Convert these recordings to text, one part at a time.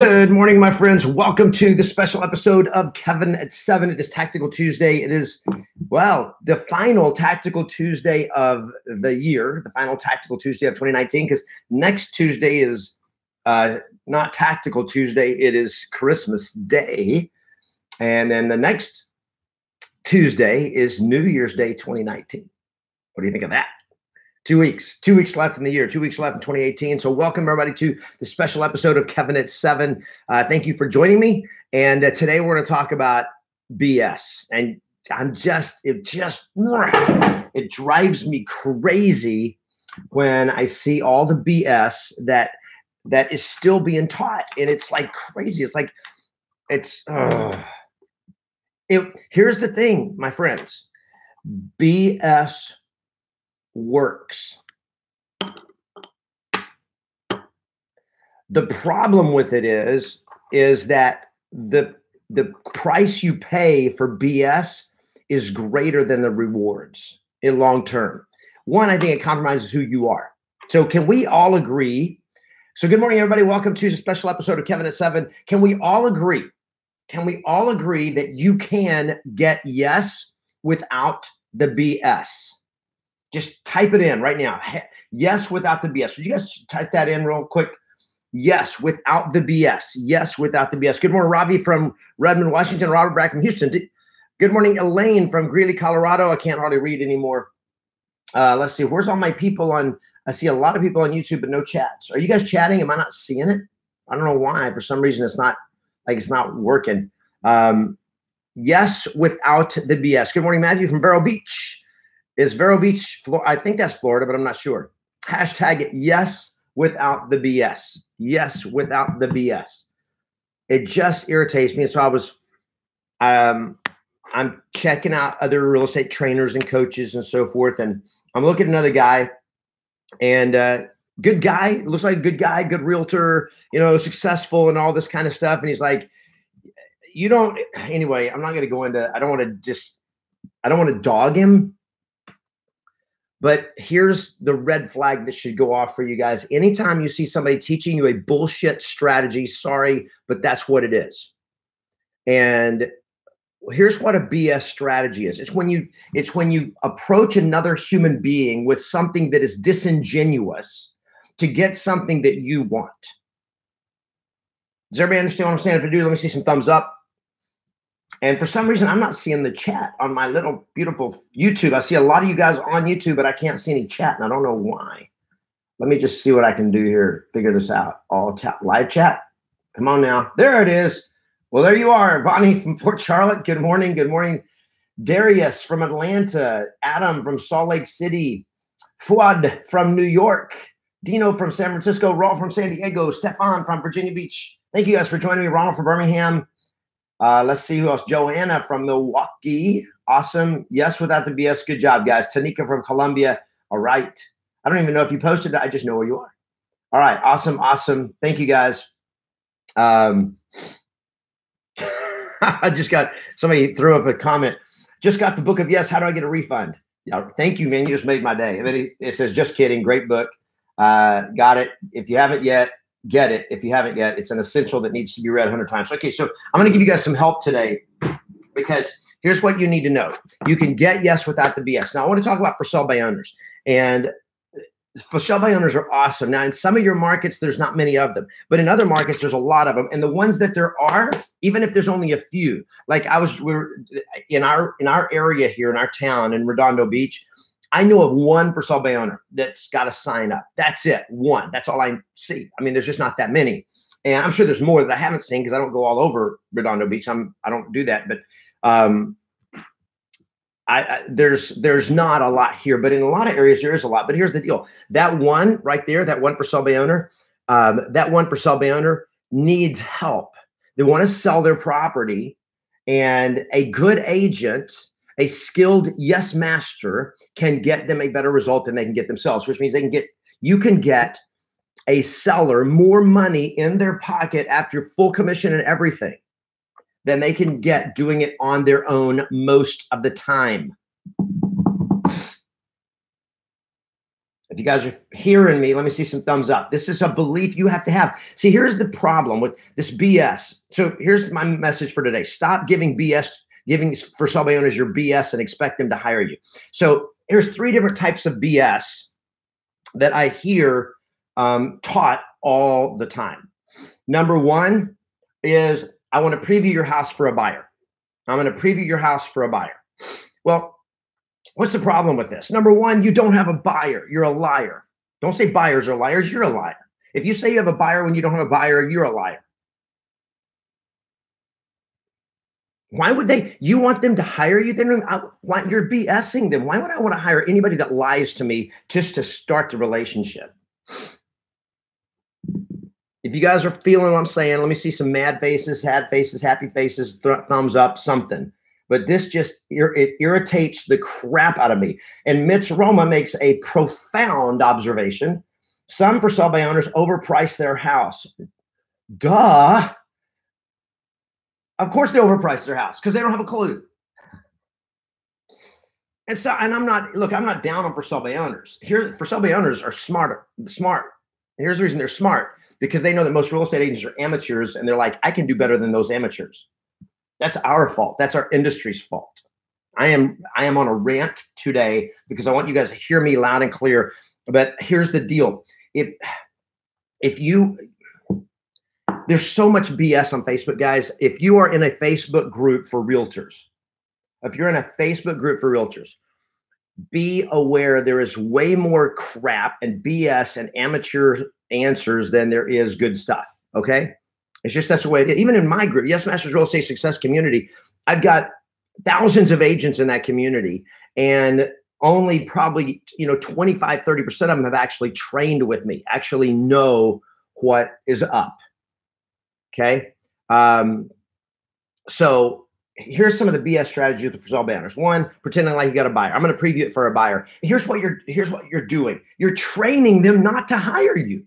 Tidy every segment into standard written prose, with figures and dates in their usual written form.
Good morning, my friends. Welcome to the special episode of Kevin at 7. It is Tactical Tuesday. It is, well, the final Tactical Tuesday of the year, the final Tactical Tuesday of 2019, because next Tuesday is not Tactical Tuesday. It is Christmas Day. And then the next Tuesday is New Year's Day 2019. What do you think of that? 2 weeks, 2 weeks left in the year, 2 weeks left in 2018. So welcome everybody to the special episode of Kevin at 7. Thank you for joining me. And today we're going to talk about BS. And it drives me crazy when I see all the BS that is still being taught. And it's like crazy. It's like, here's the thing, my friends, BS works. The problem with it is that the price you pay for BS is greater than the rewards in long term. One, I think it compromises who you are. So can we all agree? So good morning, everybody. Welcome to a special episode of Kevin at 7. Can we all agree? Can we all agree that you can get yes without the BS? Just type it in right now. Yes, without the BS. Would you guys type that in real quick? Yes, without the BS. Yes, without the BS. Good morning, Ravi from Redmond, Washington. Robert Brack from Houston. Good morning, Elaine from Greeley, Colorado. I can't hardly read anymore. Let's see. Where's all my people on? I see a lot of people on YouTube, but no chats. Are you guys chatting? Am I not seeing it? I don't know why. For some reason, it's not working. Yes, without the BS. Good morning, Matthew from Vero Beach. Is Vero Beach, I think that's Florida, but I'm not sure. Hashtag yes without the BS. Yes without the BS. It just irritates me. So I'm checking out other real estate trainers and coaches and so forth. And I'm looking at another guy and good guy, looks like a good guy, good realtor, successful and all this kind of stuff. And he's like, anyway, I'm not going to go into, I don't want to dog him. But here's the red flag that should go off for you guys. Anytime you see somebody teaching you a bullshit strategy, sorry, but that's what it is. And here's what a BS strategy is. It's when you approach another human being with something that is disingenuous to get something that you want. Does everybody understand what I'm saying? If you do, let me see some thumbs up. And for some reason, I'm not seeing the chat on my little beautiful YouTube. I see a lot of you guys on YouTube, but I can't see any chat, and I don't know why. Let me just see what I can do here to figure this out. All tap live chat. Come on now. There it is. Well, there you are. Bonnie from Port Charlotte. Good morning. Good morning. Darius from Atlanta. Adam from Salt Lake City. Fuad from New York. Dino from San Francisco. Rolf from San Diego. Stefan from Virginia Beach. Thank you guys for joining me. Ronald from Birmingham. Let's see who else. Joanna from Milwaukee. Awesome. Yes, without the BS. Good job, guys. Tanika from Columbia. All right. I don't even know if you posted it. I just know where you are. All right. Awesome. Awesome. Thank you, guys. I just got somebody threw up a comment. Just got the book of Yes. How do I get a refund? Yeah, thank you, man. You just made my day. And then it says, just kidding. Great book. Got it. If you haven't yet, get it. If you haven't yet, it's an essential that needs to be read 100 times. Okay, so I'm going to give you guys some help today because here's what you need to know. You can get yes without the BS. Now, I want to talk about for sale by owners. And for sale by owners are awesome. Now, in some of your markets, there's not many of them. But in other markets, there's a lot of them. And the ones that there are, even if there's only a few, like we're in our area here in our town in Redondo Beach, I know of one for sale by owner that's got to sign up. That's it. One. That's all I see. I mean, there's just not that many. And I'm sure there's more that I haven't seen because I don't go all over Redondo Beach. I don't do that. But there's not a lot here. But in a lot of areas, there is a lot. But here's the deal. That one right there, that one for sale by owner, needs help. They want to sell their property. And a good agent, a skilled yes master, can get them a better result than they can get themselves, which means you can get a seller more money in their pocket after full commission and everything than they can get doing it on their own most of the time. If you guys are hearing me, let me see some thumbs up. This is a belief you have to have. See, here's the problem with this BS. So here's my message for today. Stop giving BS, giving for sub owners your BS and expect them to hire you. So here's 3 different types of BS that I hear taught all the time. Number 1 is, I want to preview your house for a buyer. I'm going to preview your house for a buyer. Well, what's the problem with this? Number 1, you don't have a buyer. You're a liar. Don't say buyers are liars. You're a liar. If you say you have a buyer when you don't have a buyer, you're a liar. Why would they? You want them to hire you? Then why, you're BSing them. Why would I want to hire anybody that lies to me just to start the relationship? If you guys are feeling what I'm saying, let me see some mad faces, sad faces, happy faces, thumbs up, something. But this just, it irritates the crap out of me. And Mitch Roma makes a profound observation. Some for sale by owners overprice their house. Duh. Of course they overprice their house because they don't have a clue. And so, and I'm not down on for sale by owners. Here, for sale by owners are smart. Here's the reason they're smart, because they know that most real estate agents are amateurs, and they're like, I can do better than those amateurs. That's our fault. That's our industry's fault. I am on a rant today because I want you guys to hear me loud and clear. But here's the deal. There's so much BS on Facebook, guys. If you are in a Facebook group for realtors, be aware there is way more crap and BS and amateur answers than there is good stuff, okay? It's just, that's the way it is. Even in my group, Yes Masters Real Estate Success community, I've got thousands of agents in that community, and only probably 25, 30% of them have actually trained with me, actually know what is up. Okay. So here's some of the BS strategies for sale banners. 1, pretending like you got a buyer. I'm going to preview it for a buyer. Here's what you're doing. You're training them not to hire you.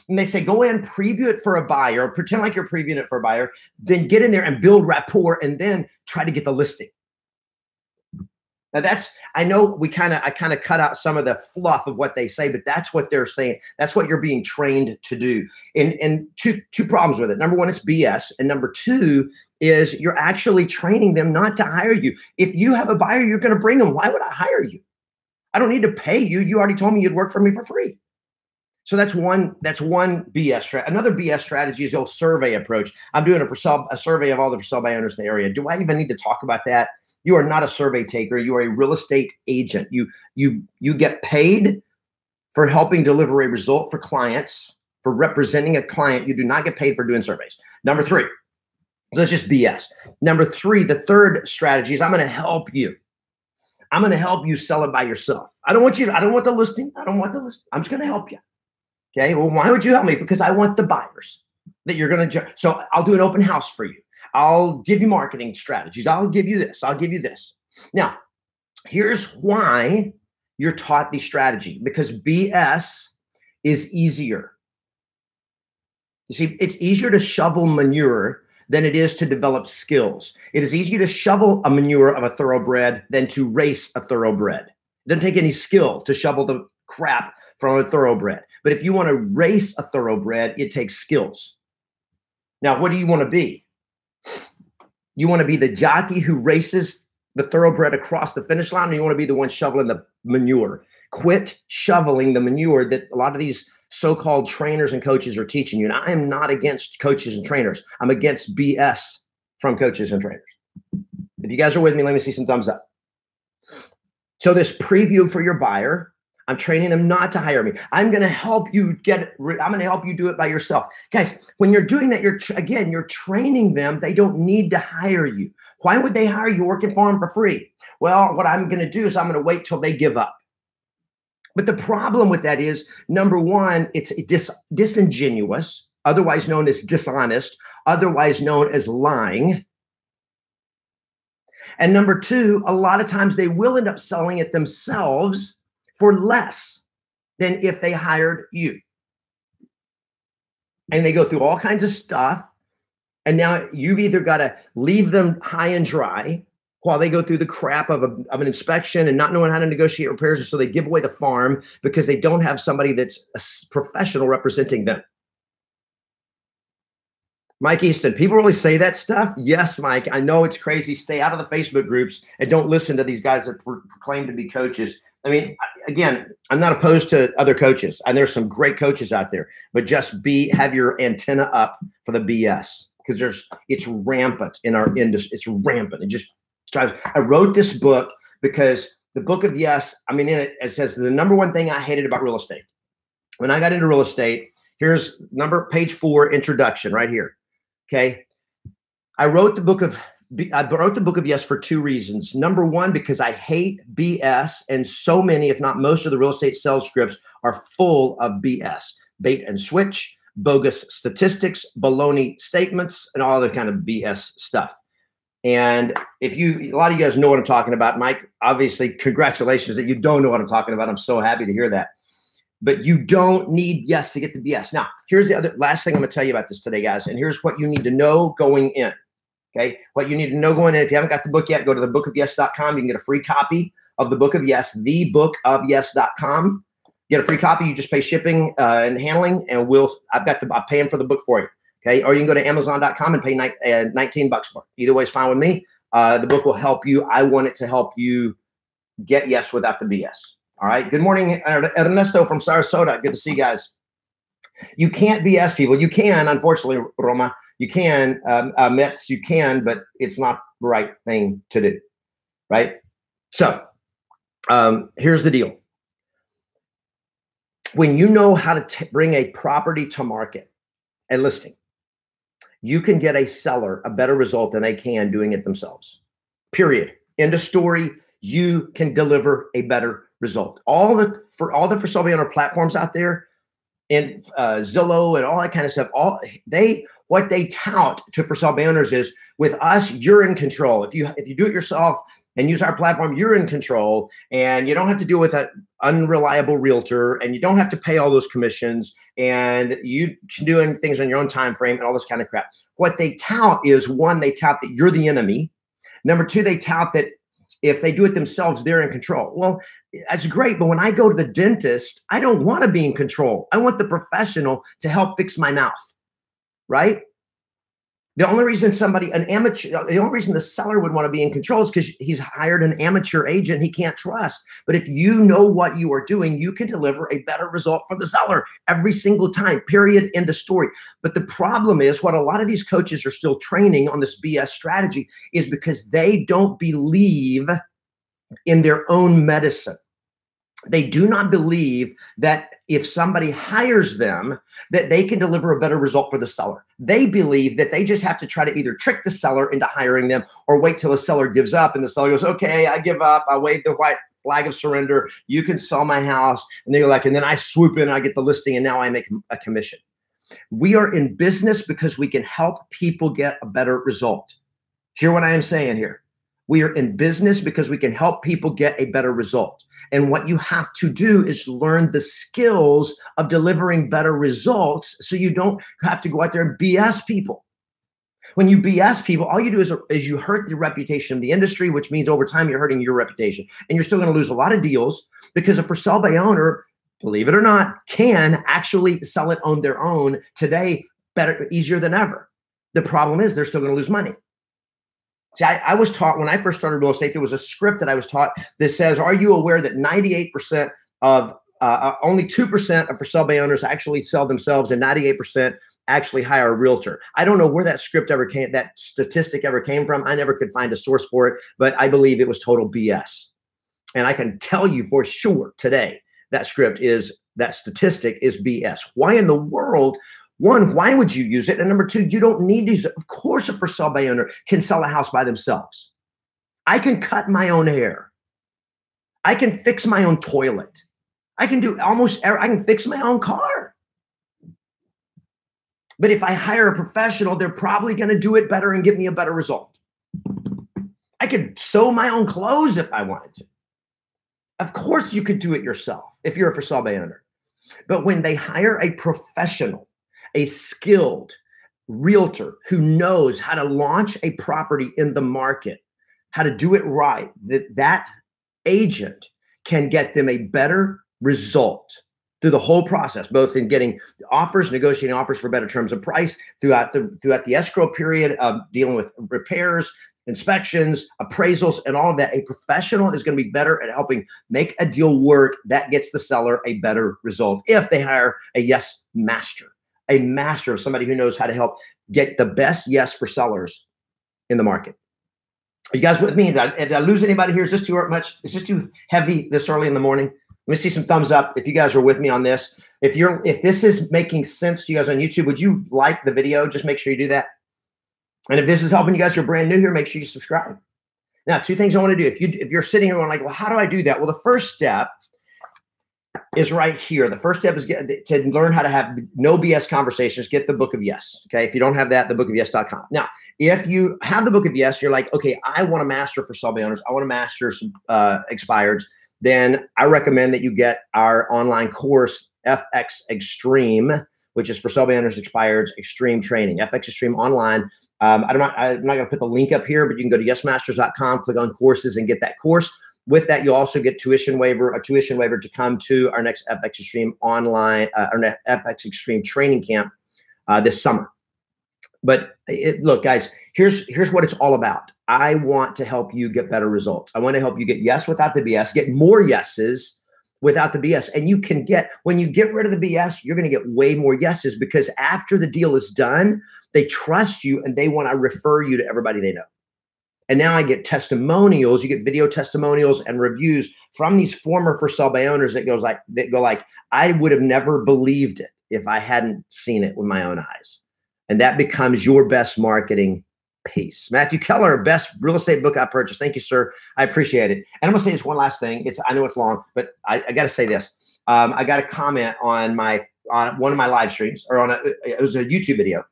And they say, go in, preview it for a buyer, pretend like you're previewing it for a buyer, then get in there and build rapport, and then try to get the listing. Now I know I kind of cut out some of the fluff of what they say, but that's what they're saying. That's what you're being trained to do. And two problems with it. Number 1, it's BS. And number 2 is you're actually training them not to hire you. If you have a buyer, you're going to bring them. Why would I hire you? I don't need to pay you. You already told me you'd work for me for free. So that's one BS strategy. Another BS strategy is the old survey approach. I'm doing a survey of all the for sale by owners in the area. Do I even need to talk about that? You are not a survey taker. You are a real estate agent. You get paid for helping deliver a result for clients, for representing a client. You do not get paid for doing surveys. Number 3, that's just BS. Number 3, the third strategy is I'm going to help you. I'm going to help you sell it by yourself. I don't want the listing. I'm just going to help you. Okay. Well, why would you help me? Because I want the buyers that you're going to, so I'll do an open house for you. I'll give you marketing strategies. I'll give you this. I'll give you this. Now, here's why you're taught the strategy, because BS is easier. You see, it's easier to shovel manure than it is to develop skills. It is easier to shovel a manure of a thoroughbred than to race a thoroughbred. It doesn't take any skill to shovel the crap from a thoroughbred. But if you want to race a thoroughbred, it takes skills. Now, what do you want to be? You want to be the jockey who races the thoroughbred across the finish line, or you want to be the one shoveling the manure? Quit shoveling the manure that a lot of these so-called trainers and coaches are teaching you. And I am not against coaches and trainers. I'm against BS from coaches and trainers. If you guys are with me, let me see some thumbs up. So this preview for your buyer, I'm training them not to hire me. I'm going to help you I'm going to help you do it by yourself. Guys, when you're doing that, you're training them. They don't need to hire you. Why would they hire you working for them for free? Well, what I'm going to do is I'm going to wait till they give up. But the problem with that is, number 1, it's disingenuous, otherwise known as dishonest, otherwise known as lying. And number 2, a lot of times they will end up selling it themselves for less than if they hired you. And they go through all kinds of stuff. And now you've either got to leave them high and dry, while they go through the crap of an inspection and not knowing how to negotiate repairs. And so they give away the farm because they don't have somebody that's a professional representing them. Mike Easton, people really say that stuff? Yes, Mike, I know it's crazy. Stay out of the Facebook groups and don't listen to these guys that proclaim to be coaches. I mean, again, I'm not opposed to other coaches, and there's some great coaches out there, but just have your antenna up for the BS, because it's rampant in our industry. It's rampant. It just drives. I wrote this book because the book of Yes, I mean, in it says the number one thing I hated about real estate. When I got into real estate, here's page 4, introduction right here. Okay. I wrote the book of Yes for 2 reasons. Number one, because I hate BS, and so many, if not most of the real estate sales scripts are full of BS, bait and switch, bogus statistics, baloney statements, and all other kind of BS stuff. And a lot of you guys know what I'm talking about. Mike, obviously, congratulations that you don't know what I'm talking about. I'm so happy to hear that. But you don't need Yes to get the BS. Now, here's the last thing I'm going to tell you about this today, guys. And here's what you need to know going in. Okay. What you need to know going in. If you haven't got the book yet, go to thebookofyes.com. You can get a free copy of the Book of Yes, thebookofyes.com. Get a free copy. You just pay shipping and handling, and I'm paying for the book for you. Okay. Or you can go to Amazon.com and pay $19 for it. Either way is fine with me. The book will help you. I want it to help you get Yes without the BS. All right. Good morning, Ernesto from Sarasota. Good to see you guys. You can't BS people. You can, unfortunately, Roma. You can, Mets, you can, but it's not the right thing to do. Right. So here's the deal. When you know how to bring a property to market and listing, you can get a seller a better result than they can doing it themselves. Period. End of story. You can deliver a better result. All the for sale by owner platforms out there, and Zillow and all that kind of stuff, what they tout to for sale by owners is, with us, you're in control. If you do it yourself and use our platform, you're in control, and you don't have to deal with an unreliable realtor, and you don't have to pay all those commissions, and you can do things on your own time frame and all this kind of crap. What they tout is, one, they tout that you're the enemy. Number two, they tout that if they do it themselves, they're in control. Well, that's great. But when I go to the dentist, I don't want to be in control. I want the professional to help fix my mouth, right? The only reason the only reason the seller would want to be in control is because he's hired an amateur agent he can't trust. But if you know what you are doing, you can deliver a better result for the seller every single time, period, end of story. But the problem is, what a lot of these coaches are still training on this BS strategy is because they don't believe in their own medicine. They do not believe that if somebody hires them, that they can deliver a better result for the seller. They believe that they just have to try to either trick the seller into hiring them, or wait till the seller gives up and the seller goes, okay, I give up. I wave the white flag of surrender. You can sell my house. And they're like, and then I swoop in and I get the listing, and now I make a commission. We are in business because we can help people get a better result. Hear what I am saying here. We are in business because we can help people get a better result. And what you have to do is learn the skills of delivering better results, so you don't have to go out there and BS people. When you BS people, all you do is you hurt the reputation of the industry, which means over time you're hurting your reputation. And you're still going to lose a lot of deals, because a for sale by owner, believe it or not, can actually sell it on their own today better, easier than ever. The problem is they're still going to lose money. See, I was taught when I first started real estate, there was a script that I was taught that says, are you aware that 98% of, only 2% of for sale by owners actually sell themselves, and 98% actually hire a realtor? I don't know where that statistic ever came from. I never could find a source for it, but I believe it was total BS. And I can tell you for sure today, that statistic is BS. Why in the world? One, why would you use it? And number two, you don't need to use it. Of course, a for sale by owner can sell a house by themselves. I can cut my own hair. I can fix my own toilet. I can do I can fix my own car. But if I hire a professional, they're probably going to do it better and give me a better result. I could sew my own clothes if I wanted to. Of course, you could do it yourself if you're a for sale by owner. But when they hire a professional, a skilled realtor who knows how to launch a property in the market, how to do it right, that agent can get them a better result through the whole process, both in getting offers, negotiating offers for better terms of price, throughout the escrow period of dealing with repairs, inspections, appraisals, and all of that. A professional is going to be better at helping make a deal work. That gets the seller a better result if they hire a yes master, a master of somebody who knows how to help get the best yes for sellers in the market. Are you guys with me? Did I lose anybody here? Is this too much? Is this too heavy this early in the morning? Let me see some thumbs up if you guys are with me on this. If this is making sense to you guys on YouTube, would you like the video? Just make sure you do that. And if this is helping you guys, you're brand new here, make sure you subscribe. Now, two things I want to do. If you're sitting here going like, well, how do I do that? Well, the first step is right here. The first step is to learn how to have no BS conversations. Get the Book of Yes. Okay. If you don't have that, the bookofyes.com. Now, if you have the Book of Yes, you're like, okay, I want to master for sale by owners. I want to master some expireds. Then I recommend that you get our online course, FX Extreme, which is for sale by owners, expireds, extreme training, FX Extreme online. I'm not going to put the link up here, but you can go to yesmasters.com, click on courses and get that course. With that, you'll also get a tuition waiver to come to our next FX Extreme online, our FX Extreme training camp this summer. But look, guys, here's what it's all about. I want to help you get better results. I want to help you get yes without the BS, get more yeses without the BS. And you can when you get rid of the BS, you're going to get way more yeses, because after the deal is done, they trust you and they want to refer you to everybody they know. And now I get testimonials. You get video testimonials and reviews from these former for sale by owners that go like, I would have never believed it if I hadn't seen it with my own eyes. And that becomes your best marketing piece. Matthew Keller, best real estate book I purchased. Thank you, sir. I appreciate it. And I'm gonna say this one last thing. I know it's long, but I got to say this. I got a comment on one of my live streams, or it was a YouTube video,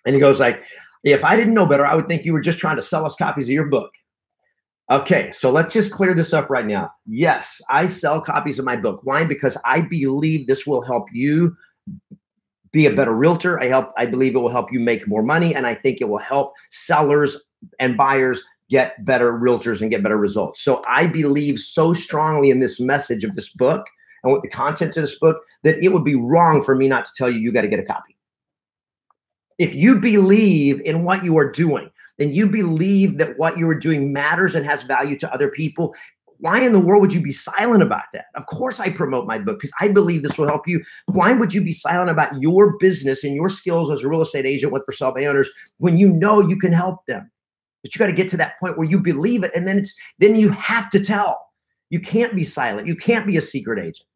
and he goes like, if I didn't know better, I would think you were just trying to sell us copies of your book. Okay, so let's just clear this up right now. Yes, I sell copies of my book. Why? Because I believe this will help you be a better realtor. I believe it will help you make more money, and I think it will help sellers and buyers get better realtors and get better results. So I believe so strongly in this message of this book and what the content of this book, that it would be wrong for me not to tell you, you got to get a copy. If you believe in what you are doing, and you believe that what you are doing matters and has value to other people, why in the world would you be silent about that? Of course I promote my book because I believe this will help you. Why would you be silent about your business and your skills as a real estate agent with for sale by owners when you know you can help them? But you got to get to that point where you believe it, and then you have to tell. You can't be silent. You can't be a secret agent.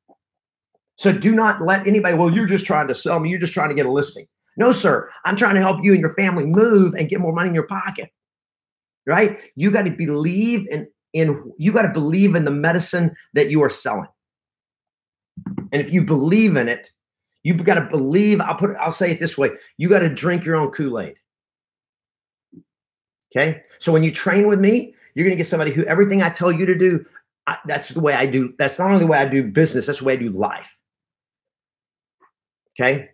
So do not let anybody, well, you're just trying to sell me. You're just trying to get a listing. No, sir. I'm trying to help you and your family move and get more money in your pocket, right? You got to believe you got to believe in the medicine that you are selling. And if you believe in it, you've got to believe, I'll say it this way. You got to drink your own Kool-Aid. Okay. So when you train with me, you're going to get somebody who everything I tell you to do, that's the way I do. That's not only the way I do business, that's the way I do life. Okay.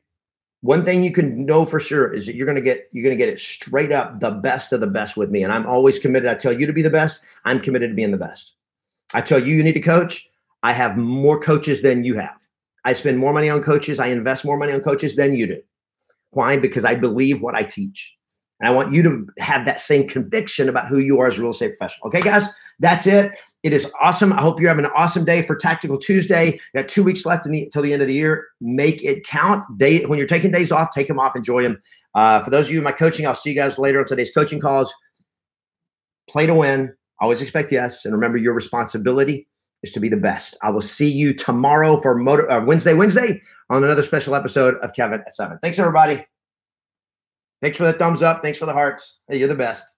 One thing you can know for sure is that you're going to get it straight up the best of the best with me. And I'm always committed. I tell you to be the best. I'm committed to being the best. I tell you need to coach. I have more coaches than you have. I spend more money on coaches. I invest more money on coaches than you do. Why? Because I believe what I teach. And I want you to have that same conviction about who you are as a real estate professional. Okay, guys, that's it. It is awesome. I hope you're having an awesome day for Tactical Tuesday. You got 2 weeks left until the end of the year. Make it count. When you're taking days off, take them off. Enjoy them. For those of you in my coaching, I'll see you guys later on today's coaching calls. Play to win. Always expect yes. And remember, your responsibility is to be the best. I will see you tomorrow for Wednesday on another special episode of Kevin at 7. Thanks, everybody. Thanks for the thumbs up. Thanks for the hearts. Hey, you're the best.